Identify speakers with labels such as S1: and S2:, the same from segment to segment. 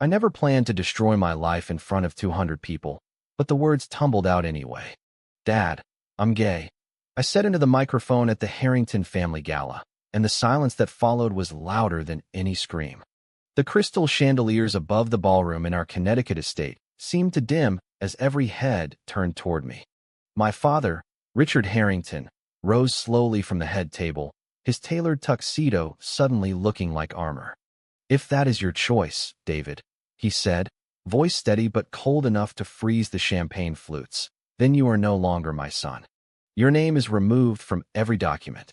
S1: I never planned to destroy my life in front of 200 people, but the words tumbled out anyway. Dad, I'm gay. I said into the microphone at the Harrington family gala, and the silence that followed was louder than any scream. The crystal chandeliers above the ballroom in our Connecticut estate seemed to dim as every head turned toward me. My father, Richard Harrington, rose slowly from the head table, his tailored tuxedo suddenly looking like armor. "If that is your choice, David," he said, voice steady but cold enough to freeze the champagne flutes, "then you are no longer my son. Your name is removed from every document.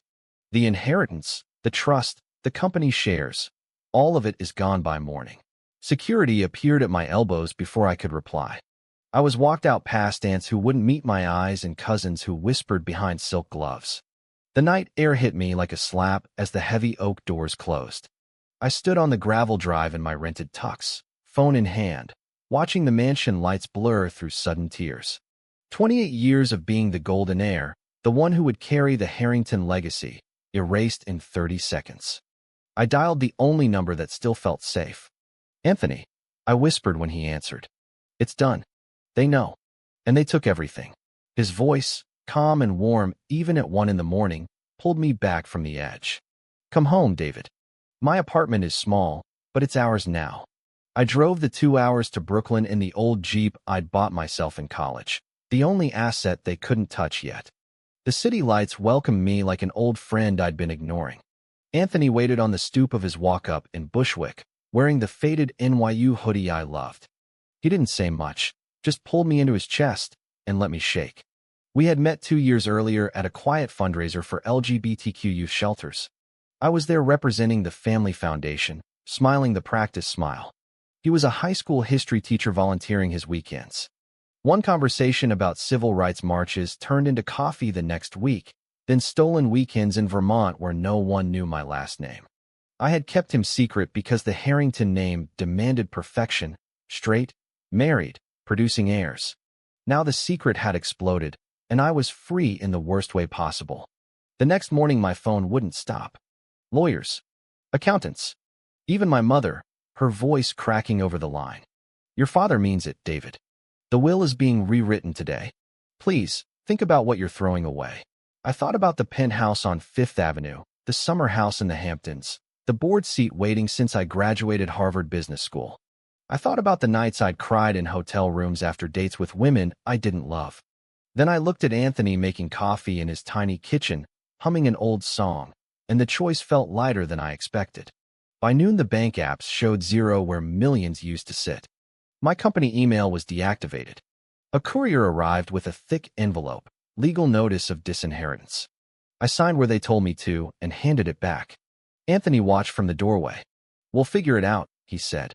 S1: The inheritance, the trust, the company shares, all of it is gone by morning." Security appeared at my elbows before I could reply. I was walked out past aunts who wouldn't meet my eyes and cousins who whispered behind silk gloves. The night air hit me like a slap as the heavy oak doors closed. I stood on the gravel drive in my rented tux, phone in hand, watching the mansion lights blur through sudden tears. 28 years of being the golden heir, the one who would carry the Harrington legacy, erased in 30 seconds. I dialed the only number that still felt safe. "Anthony," I whispered when he answered. "It's done. They know. And they took everything." His voice, calm and warm even at 1 a.m, pulled me back from the edge. "Come home, David. My apartment is small, but it's ours now." I drove the 2 hours to Brooklyn in the old Jeep I'd bought myself in college, the only asset they couldn't touch yet. The city lights welcomed me like an old friend I'd been ignoring. Anthony waited on the stoop of his walk-up in Bushwick, wearing the faded NYU hoodie I loved. He didn't say much, just pulled me into his chest and let me shake. We had met 2 years earlier at a quiet fundraiser for LGBTQ youth shelters. I was there representing the Family Foundation, smiling the practice smile. He was a high school history teacher volunteering his weekends. One conversation about civil rights marches turned into coffee the next week, then stolen weekends in Vermont where no one knew my last name. I had kept him secret because the Harrington name demanded perfection, straight, married, producing heirs. Now the secret had exploded, and I was free in the worst way possible. The next morning my phone wouldn't stop. Lawyers, accountants, even my mother, her voice cracking over the line. "Your father means it, David. The will is being rewritten today. Please, think about what you're throwing away." I thought about the penthouse on Fifth Avenue, the summer house in the Hamptons, the board seat waiting since I graduated Harvard Business School. I thought about the nights I'd cried in hotel rooms after dates with women I didn't love. Then I looked at Anthony making coffee in his tiny kitchen, humming an old song, and the choice felt lighter than I expected. By noon the bank apps showed zero where millions used to sit. My company email was deactivated. A courier arrived with a thick envelope, legal notice of disinheritance. I signed where they told me to and handed it back. Anthony watched from the doorway. "We'll figure it out," he said.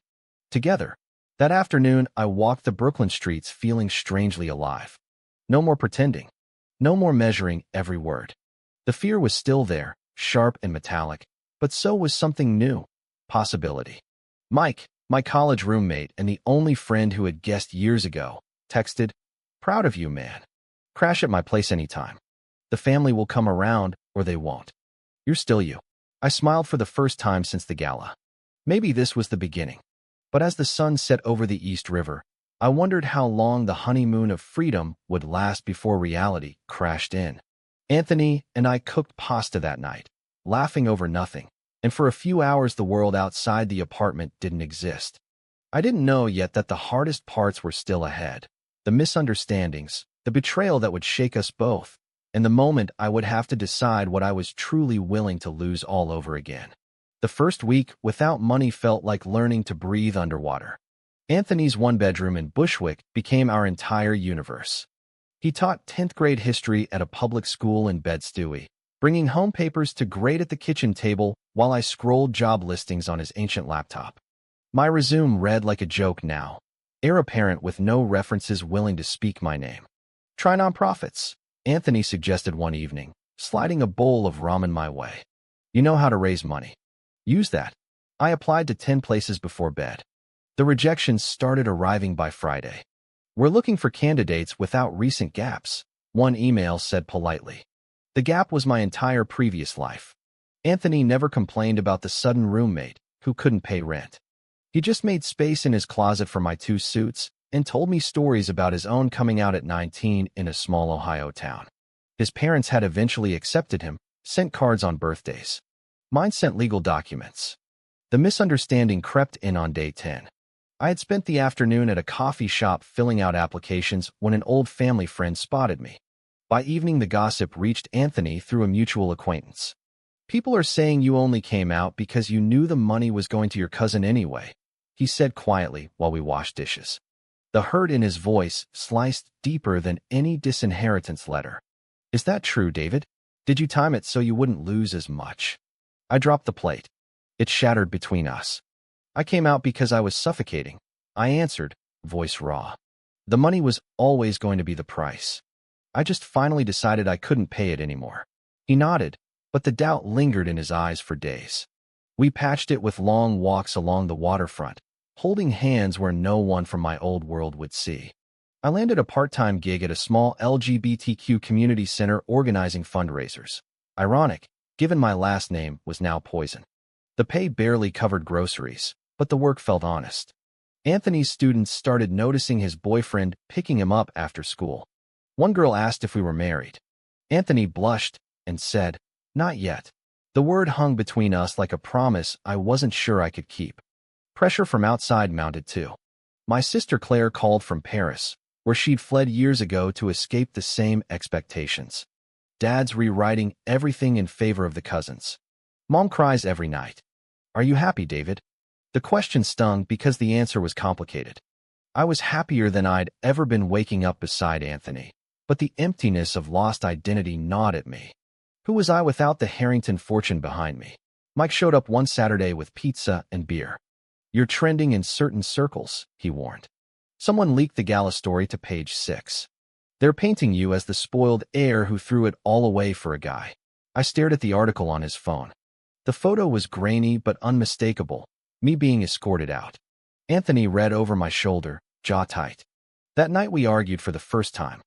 S1: Together. That afternoon, I walked the Brooklyn streets feeling strangely alive. No more pretending. No more measuring every word. The fear was still there, sharp and metallic, but so was something new. Possibility. Mike, my college roommate and the only friend who had guessed years ago, texted, "Proud of you, man. Crash at my place anytime. The family will come around, or they won't. You're still you." I smiled for the first time since the gala. Maybe this was the beginning. But as the sun set over the East River, I wondered how long the honeymoon of freedom would last before reality crashed in. Anthony and I cooked pasta that night, laughing over nothing, and for a few hours the world outside the apartment didn't exist. I didn't know yet that the hardest parts were still ahead. The misunderstandings, the betrayal that would shake us both, and the moment I would have to decide what I was truly willing to lose all over again. The first week without money felt like learning to breathe underwater. Anthony's one-bedroom in Bushwick became our entire universe. He taught 10th grade history at a public school in Bed-Stuy, bringing home papers to grade at the kitchen table while I scrolled job listings on his ancient laptop. My resume read like a joke now, heir apparent with no references willing to speak my name. "Try nonprofits," Anthony suggested one evening, sliding a bowl of ramen my way. "You know how to raise money. Use that." I applied to 10 places before bed. The rejections started arriving by Friday. "We're looking for candidates without recent gaps," one email said politely. The gap was my entire previous life. Anthony never complained about the sudden roommate who couldn't pay rent. He just made space in his closet for my 2 suits and told me stories about his own coming out at 19 in a small Ohio town. His parents had eventually accepted him, sent cards on birthdays. Mine sent legal documents. The misunderstanding crept in on day 10. I had spent the afternoon at a coffee shop filling out applications when an old family friend spotted me. By evening, the gossip reached Anthony through a mutual acquaintance. "People are saying you only came out because you knew the money was going to your cousin anyway," he said quietly while we washed dishes. The hurt in his voice sliced deeper than any disinheritance letter. "Is that true, David? Did you time it so you wouldn't lose as much?" I dropped the plate. It shattered between us. "I came out because I was suffocating," I answered, voice raw. "The money was always going to be the price. I just finally decided I couldn't pay it anymore." He nodded, but the doubt lingered in his eyes for days. We patched it with long walks along the waterfront, holding hands where no one from my old world would see. I landed a part-time gig at a small LGBTQ community center organizing fundraisers. Ironic, given my last name was now Poison. The pay barely covered groceries, but the work felt honest. Anthony's students started noticing his boyfriend picking him up after school. One girl asked if we were married. Anthony blushed and said, "Not yet." The word hung between us like a promise I wasn't sure I could keep. Pressure from outside mounted too. My sister Claire called from Paris, where she'd fled years ago to escape the same expectations. Dad's rewriting everything in favor of the cousins. Mom cries every night. "Are you happy, David?" The question stung because the answer was complicated. I was happier than I'd ever been waking up beside Anthony, but the emptiness of lost identity gnawed at me. Who was I without the Harrington fortune behind me? Mike showed up one Saturday with pizza and beer. "You're trending in certain circles," he warned. "Someone leaked the gala story to page 6. They're painting you as the spoiled heir who threw it all away for a guy." I stared at the article on his phone. The photo was grainy but unmistakable, me being escorted out. Anthony read over my shoulder, jaw tight. That night we argued for the first time.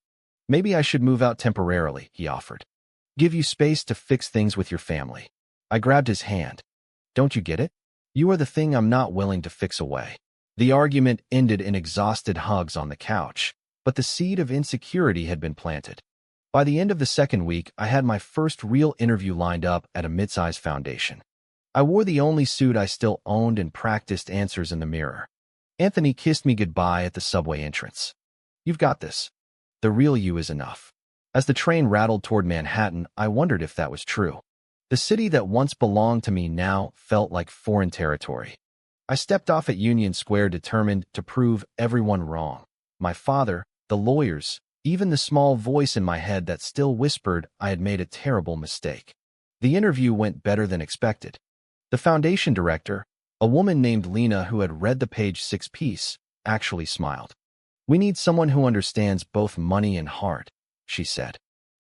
S1: "Maybe I should move out temporarily," he offered. "Give you space to fix things with your family." I grabbed his hand. "Don't you get it? You are the thing I'm not willing to fix away." The argument ended in exhausted hugs on the couch, but the seed of insecurity had been planted. By the end of the second week, I had my first real interview lined up at a mid-sized foundation. I wore the only suit I still owned and practiced answers in the mirror. Anthony kissed me goodbye at the subway entrance. "You've got this. The real you is enough." As the train rattled toward Manhattan, I wondered if that was true. The city that once belonged to me now felt like foreign territory. I stepped off at Union Square determined to prove everyone wrong. My father, the lawyers, even the small voice in my head that still whispered I had made a terrible mistake. The interview went better than expected. The foundation director, a woman named Lena who had read the page 6 piece, actually smiled. "We need someone who understands both money and heart," she said.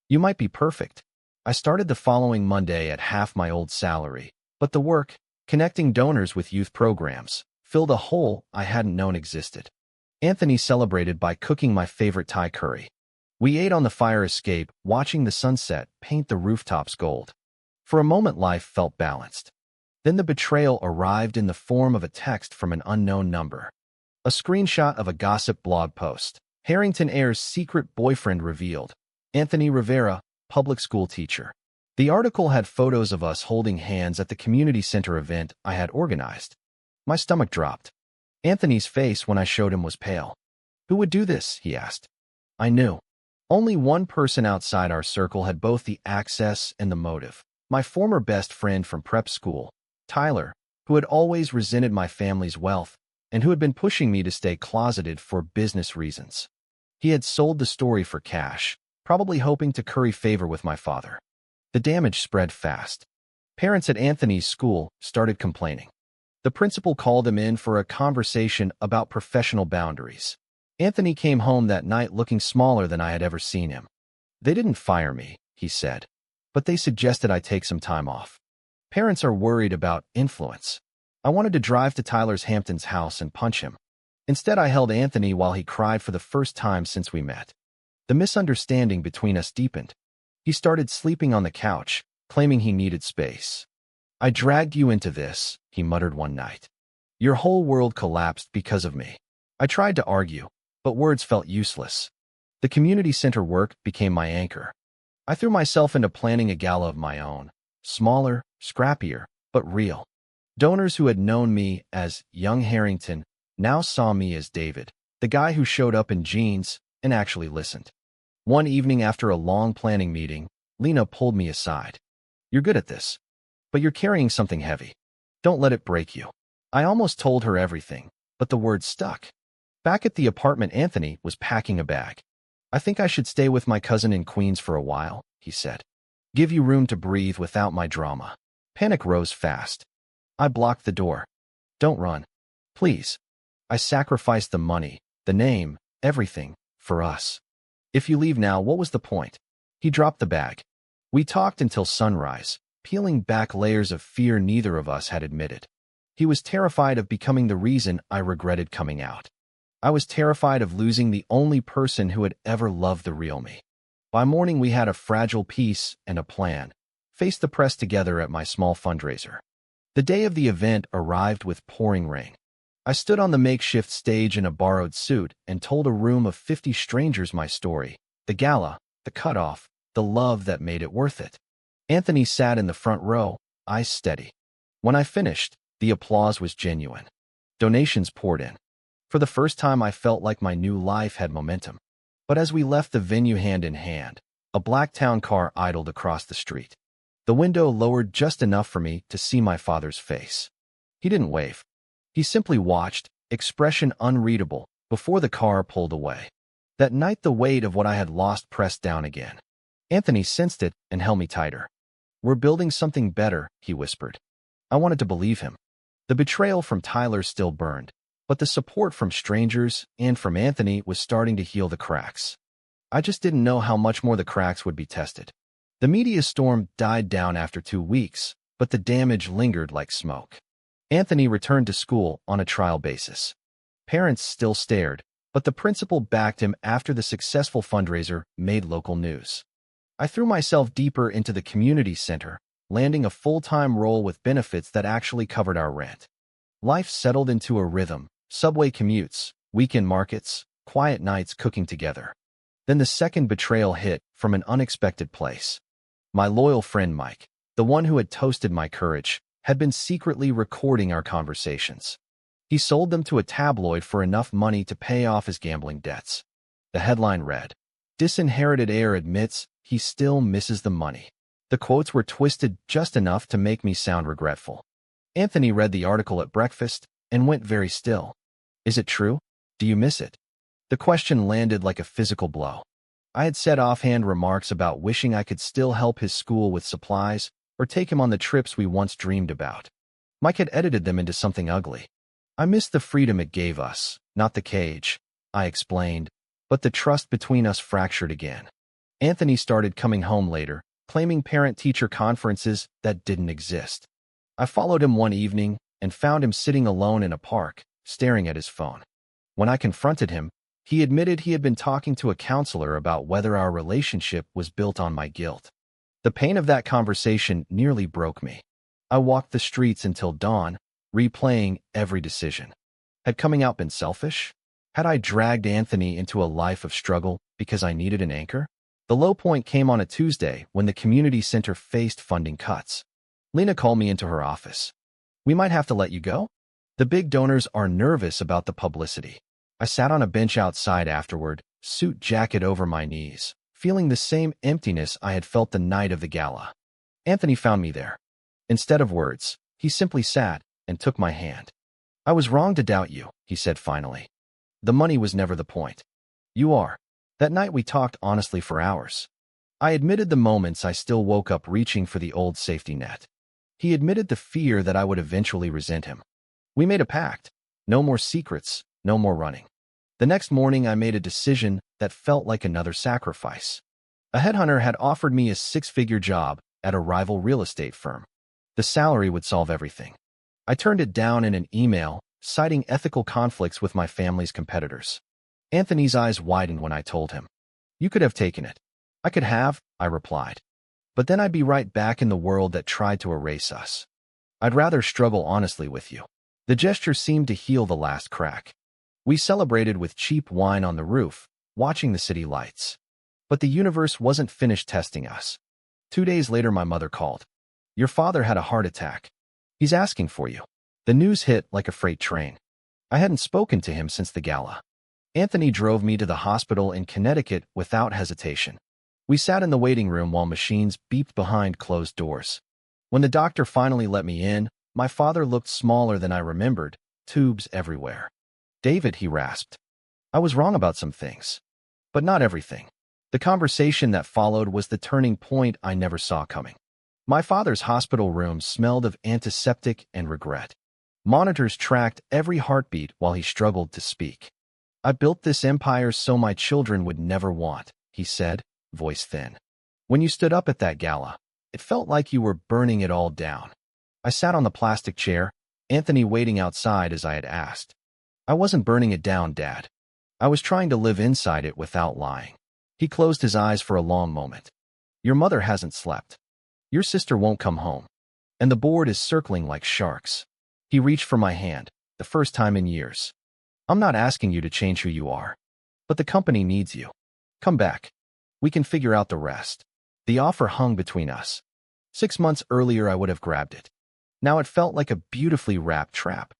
S1: "You might be perfect." I started the following Monday at half my old salary, but the work, connecting donors with youth programs, filled a hole I hadn't known existed. Anthony celebrated by cooking my favorite Thai curry. We ate on the fire escape, watching the sunset paint the rooftops gold. For a moment, life felt balanced. Then the betrayal arrived in the form of a text from an unknown number. A screenshot of a gossip blog post. Harrington Heir's secret boyfriend revealed. Anthony Rivera, public school teacher. The article had photos of us holding hands at the community center event I had organized. My stomach dropped. Anthony's face when I showed him was pale. "Who would do this?" he asked. I knew. Only one person outside our circle had both the access and the motive. My former best friend from prep school, Tyler, who had always resented my family's wealth and who had been pushing me to stay closeted for business reasons. He had sold the story for cash, probably hoping to curry favor with my father. The damage spread fast. Parents at Anthony's school started complaining. The principal called him in for a conversation about professional boundaries. Anthony came home that night looking smaller than I had ever seen him. "They didn't fire me," he said, "but they suggested I take some time off. Parents are worried about influence." I wanted to drive to Tyler's Hamptons house and punch him. Instead, I held Anthony while he cried for the first time since we met. The misunderstanding between us deepened. He started sleeping on the couch, claiming he needed space. "I dragged you into this," he muttered one night. Your whole world collapsed because of me. I tried to argue, but words felt useless. The community center work became my anchor. I threw myself into planning a gala of my own, smaller, scrappier, but real. Donors who had known me as young Harrington now saw me as David, the guy who showed up in jeans and actually listened. One evening after a long planning meeting, Lena pulled me aside. You're good at this, but you're carrying something heavy. Don't let it break you. I almost told her everything, but the words stuck. Back at the apartment, Anthony was packing a bag. I think I should stay with my cousin in Queens for a while, he said. Give you room to breathe without my drama. Panic rose fast. I blocked the door. Don't run. Please. I sacrificed the money, the name, everything, for us. If you leave now, what was the point? He dropped the bag. We talked until sunrise, peeling back layers of fear neither of us had admitted. He was terrified of becoming the reason I regretted coming out. I was terrified of losing the only person who had ever loved the real me. By morning, we had a fragile peace and a plan. Faced the press together at my small fundraiser. The day of the event arrived with pouring rain. I stood on the makeshift stage in a borrowed suit and told a room of 50 strangers my story, the gala, the cutoff, the love that made it worth it. Anthony sat in the front row, eyes steady. When I finished, the applause was genuine. Donations poured in. For the first time, I felt like my new life had momentum. But as we left the venue hand in hand, a black town car idled across the street. The window lowered just enough for me to see my father's face. He didn't wave. He simply watched, expression unreadable, before the car pulled away. That night, the weight of what I had lost pressed down again. Anthony sensed it and held me tighter. We're building something better, he whispered. I wanted to believe him. The betrayal from Tyler still burned, but the support from strangers and from Anthony was starting to heal the cracks. I just didn't know how much more the cracks would be tested. The media storm died down after 2 weeks, but the damage lingered like smoke. Anthony returned to school on a trial basis. Parents still stared, but the principal backed him after the successful fundraiser made local news. I threw myself deeper into the community center, landing a full-time role with benefits that actually covered our rent. Life settled into a rhythm, subway commutes, weekend markets, quiet nights cooking together. Then the second betrayal hit from an unexpected place. My loyal friend Mike, the one who had toasted my courage, had been secretly recording our conversations. He sold them to a tabloid for enough money to pay off his gambling debts. The headline read, "Disinherited heir admits he still misses the money." The quotes were twisted just enough to make me sound regretful. Anthony read the article at breakfast and went very still. Is it true? Do you miss it? The question landed like a physical blow. I had said offhand remarks about wishing I could still help his school with supplies or take him on the trips we once dreamed about. Mike had edited them into something ugly. I missed the freedom it gave us, not the cage, I explained, but the trust between us fractured again. Anthony started coming home later, claiming parent-teacher conferences that didn't exist. I followed him one evening and found him sitting alone in a park, staring at his phone. When I confronted him, he admitted he had been talking to a counselor about whether our relationship was built on my guilt. The pain of that conversation nearly broke me. I walked the streets until dawn, replaying every decision. Had coming out been selfish? Had I dragged Anthony into a life of struggle because I needed an anchor? The low point came on a Tuesday when the community center faced funding cuts. Lena called me into her office. We might have to let you go? The big donors are nervous about the publicity. I sat on a bench outside afterward, suit jacket over my knees, feeling the same emptiness I had felt the night of the gala. Anthony found me there. Instead of words, he simply sat and took my hand. I was wrong to doubt you, he said finally. The money was never the point. You are. That night we talked honestly for hours. I admitted the moments I still woke up reaching for the old safety net. He admitted the fear that I would eventually resent him. We made a pact. No more secrets, no more running. The next morning I made a decision that felt like another sacrifice. A headhunter had offered me a 6-figure job at a rival real estate firm. The salary would solve everything. I turned it down in an email, citing ethical conflicts with my family's competitors. Anthony's eyes widened when I told him. You could have taken it. I could have, I replied. But then I'd be right back in the world that tried to erase us. I'd rather struggle honestly with you. The gesture seemed to heal the last crack. We celebrated with cheap wine on the roof, watching the city lights. But the universe wasn't finished testing us. 2 days later, my mother called. "Your father had a heart attack. He's asking for you." The news hit like a freight train. I hadn't spoken to him since the gala. Anthony drove me to the hospital in Connecticut without hesitation. We sat in the waiting room while machines beeped behind closed doors. When the doctor finally let me in, my father looked smaller than I remembered, tubes everywhere. "David," he rasped. "I was wrong about some things. But not everything." The conversation that followed was the turning point I never saw coming. My father's hospital room smelled of antiseptic and regret. Monitors tracked every heartbeat while he struggled to speak. "I built this empire so my children would never want," he said, voice thin. "When you stood up at that gala, it felt like you were burning it all down." I sat on the plastic chair, Anthony waiting outside as I had asked. "I wasn't burning it down, Dad. I was trying to live inside it without lying." He closed his eyes for a long moment. "Your mother hasn't slept. Your sister won't come home. And the board is circling like sharks." He reached for my hand, the first time in years. "I'm not asking you to change who you are. But the company needs you. Come back. We can figure out the rest." The offer hung between us. 6 months earlier, I would have grabbed it. Now it felt like a beautifully wrapped trap.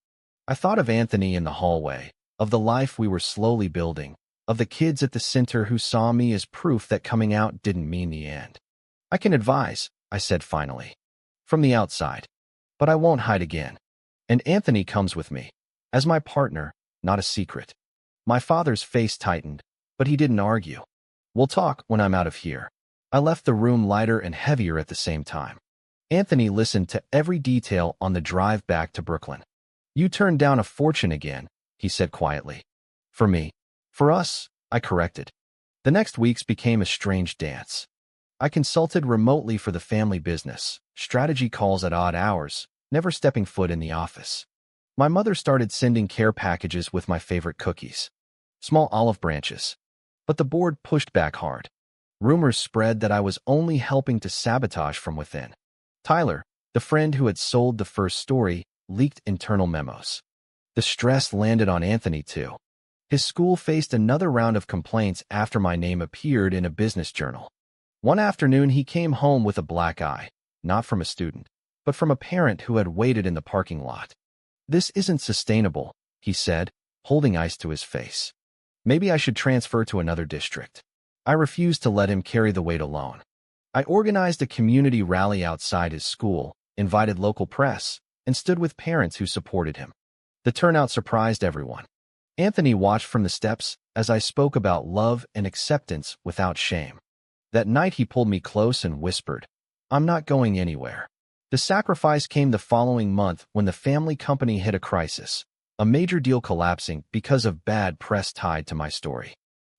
S1: I thought of Anthony in the hallway, of the life we were slowly building, of the kids at the center who saw me as proof that coming out didn't mean the end. "I can advise," I said finally. "From the outside. But I won't hide again. And Anthony comes with me. As my partner, not a secret." My father's face tightened, but he didn't argue. "We'll talk when I'm out of here." I left the room lighter and heavier at the same time. Anthony listened to every detail on the drive back to Brooklyn. "You turned down a fortune again," he said quietly. "For me. For us," I corrected. The next weeks became a strange dance. I consulted remotely for the family business, strategy calls at odd hours, never stepping foot in the office. My mother started sending care packages with my favorite cookies. Small olive branches. But the board pushed back hard. Rumors spread that I was only helping to sabotage from within. Tyler, the friend who had sold the first story, leaked internal memos. The stress landed on Anthony too. His school faced another round of complaints after my name appeared in a business journal. One afternoon, he came home with a black eye, not from a student, but from a parent who had waited in the parking lot. "This isn't sustainable," he said, holding ice to his face. "Maybe I should transfer to another district." I refused to let him carry the weight alone. I organized a community rally outside his school, invited local press, and stood with parents who supported him. The turnout surprised everyone. Anthony watched from the steps as I spoke about love and acceptance without shame. That night he pulled me close and whispered, "I'm not going anywhere." The sacrifice came the following month when the family company hit a crisis, a major deal collapsing because of bad press tied to my story.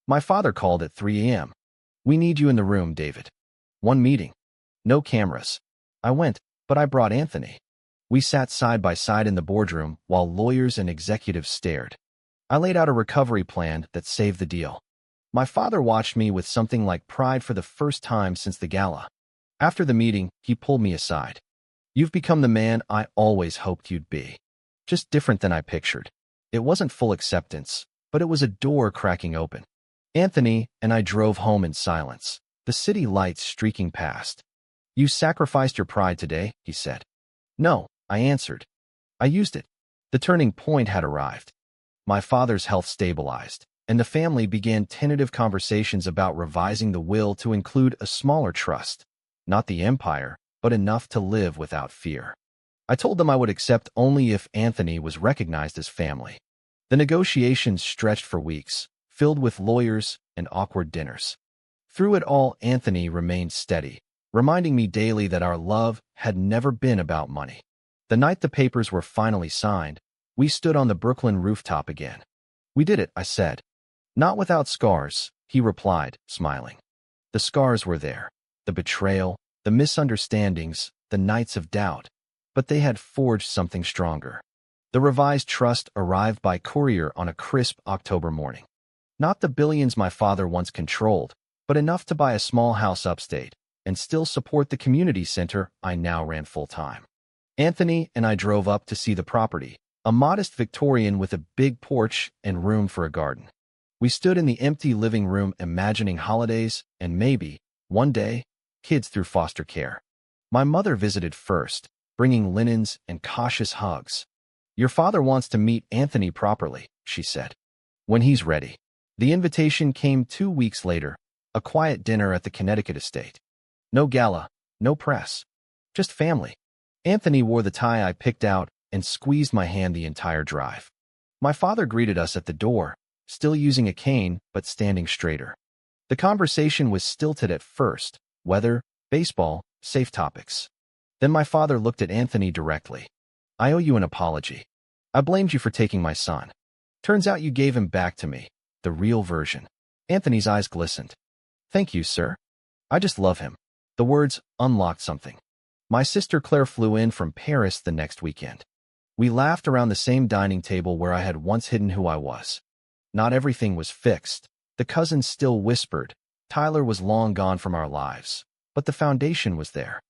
S1: My father called at 3 a.m. "We need you in the room, David." One meeting. No cameras. I went, but I brought Anthony. We sat side by side in the boardroom while lawyers and executives stared. I laid out a recovery plan that saved the deal. My father watched me with something like pride for the first time since the gala. After the meeting, he pulled me aside. "You've become the man I always hoped you'd be. Just different than I pictured." It wasn't full acceptance, but it was a door cracking open. Anthony and I drove home in silence, the city lights streaking past. "You sacrificed your pride today," he said. "No," I answered. "I used it." The turning point had arrived. My father's health stabilized, and the family began tentative conversations about revising the will to include a smaller trust, not the empire, but enough to live without fear. I told them I would accept only if Anthony was recognized as family. The negotiations stretched for weeks, filled with lawyers and awkward dinners. Through it all, Anthony remained steady, reminding me daily that our love had never been about money. The night the papers were finally signed, we stood on the Brooklyn rooftop again. "We did it," I said. "Not without scars," he replied, smiling. The scars were there, the betrayal, the misunderstandings, the nights of doubt, but they had forged something stronger. The revised trust arrived by courier on a crisp October morning. Not the billions my father once controlled, but enough to buy a small house upstate and still support the community center I now ran full-time. Anthony and I drove up to see the property, a modest Victorian with a big porch and room for a garden. We stood in the empty living room imagining holidays and maybe, one day, kids through foster care. My mother visited first, bringing linens and cautious hugs. "Your father wants to meet Anthony properly," she said. "When he's ready." The invitation came 2 weeks later, a quiet dinner at the Connecticut estate. No gala, no press, just family. Anthony wore the tie I picked out and squeezed my hand the entire drive. My father greeted us at the door, still using a cane but standing straighter. The conversation was stilted at first: weather, baseball, safe topics. Then my father looked at Anthony directly. "I owe you an apology. I blamed you for taking my son. Turns out you gave him back to me, the real version." Anthony's eyes glistened. "Thank you, sir. I just love him." The words unlocked something. My sister Claire flew in from Paris the next weekend. We laughed around the same dining table where I had once hidden who I was. Not everything was fixed. The cousins still whispered. Tyler was long gone from our lives. But the foundation was there.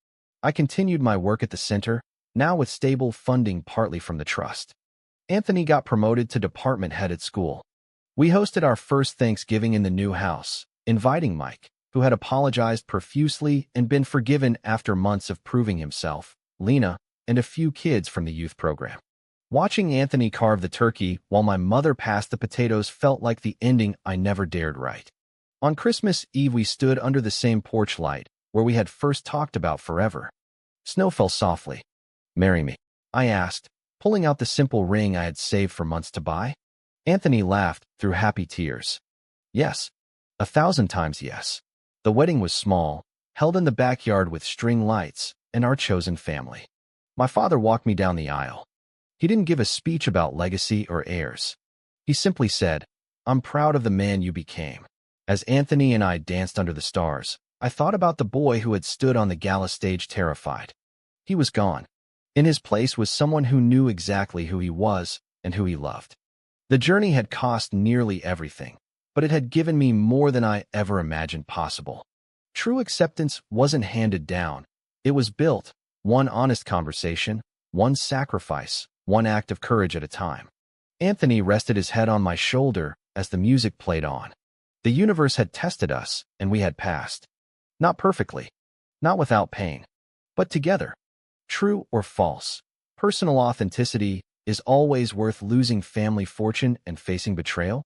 S1: I continued my work at the center, now with stable funding partly from the trust. Anthony got promoted to department head at school. We hosted our first Thanksgiving in the new house, inviting Mike, who had apologized profusely and been forgiven after months of proving himself, Lena, and a few kids from the youth program. Watching Anthony carve the turkey while my mother passed the potatoes felt like the ending I never dared write. On Christmas Eve, we stood under the same porch light, where we had first talked about forever. Snow fell softly. "Marry me?" I asked, pulling out the simple ring I had saved for months to buy. Anthony laughed through happy tears. "Yes. 1,000 times yes." The wedding was small, held in the backyard with string lights, and our chosen family. My father walked me down the aisle. He didn't give a speech about legacy or heirs. He simply said, "I'm proud of the man you became." As Anthony and I danced under the stars, I thought about the boy who had stood on the gala stage terrified. He was gone. In his place was someone who knew exactly who he was and who he loved. The journey had cost nearly everything, but it had given me more than I ever imagined possible. True acceptance wasn't handed down. It was built, one honest conversation, one sacrifice, one act of courage at a time. Anthony rested his head on my shoulder as the music played on. The universe had tested us, and we had passed. Not perfectly, not without pain, but together. True or false, personal authenticity is always worth losing family fortune and facing betrayal.